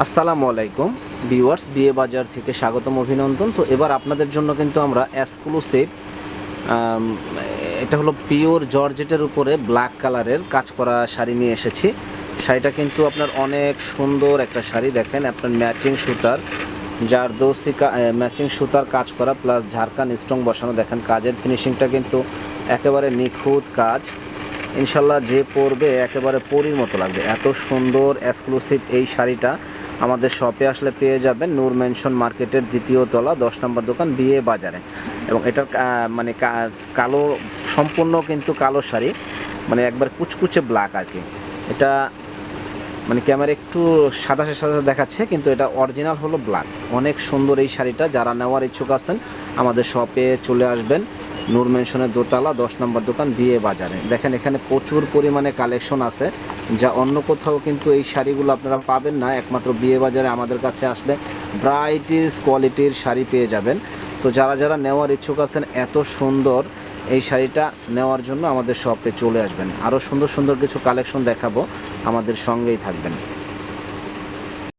আসসালামু আলাইকুম ভিউয়ার্স, বিয়ে বাজার থেকে স্বাগতম, অভিনন্দন। তো এবার আপনাদের জন্য কিন্তু আমরা এক্সক্লুসিভ এটা হলো পিওর জর্জেটের উপরে ব্ল্যাক কালারের কাজ করা শাড়ি নিয়ে এসেছি। শাড়িটা কিন্তু আপনার অনেক সুন্দর একটা শাড়ি, দেখেন আপনার ম্যাচিং সুতার জারদৌসি ম্যাচিং সুতার কাজ করা প্লাস ঝাড়খান স্টোন বসানো। দেখেন কাজের ফিনিশিংটা কিন্তু একেবারে নিখুঁত কাজ, ইনশাল্লাহ যে পরবে একেবারে পরীর মতো লাগবে। এত সুন্দর এক্সক্লুসিভ এই শাড়িটা আমাদের শপে আসলে পেয়ে যাবেন, নূর মেনশন মার্কেটের দ্বিতীয় তলা 10 নম্বর দোকান, বিয়ে বাজারে। এবং এটার মানে কালো, সম্পূর্ণ কিন্তু কালো শাড়ি, মানে একবার কুচকুচে ব্ল্যাক আর কি। এটা মানে ক্যামেরা একটু সাদা সাদা দেখাচ্ছে, কিন্তু এটা অরিজিনাল হলো ব্ল্যাক। অনেক সুন্দর এই শাড়িটা, যারা নেওয়ার ইচ্ছুক আছেন আমাদের শপে চলে আসবেন, নূর মেনশনের দোতলা 10 নম্বর দোকান, বিয়ে বাজারে। দেখেন এখানে প্রচুর পরিমাণে কালেকশন আছে, যা অন্য কোথাও কিন্তু এই শাড়িগুলো আপনারা পাবেন না। একমাত্র বিয়ে বাজারে আমাদের কাছে আসলে ভ্যারাইটিস কোয়ালিটির শাড়ি পেয়ে যাবেন। তো যারা যারা নেওয়ার ইচ্ছুক আছেন এত সুন্দর এই শাড়িটা নেওয়ার জন্য আমাদের শপে চলে আসবেন। আরও সুন্দর সুন্দর কিছু কালেকশন দেখাবো, আমাদের সঙ্গেই থাকবেন।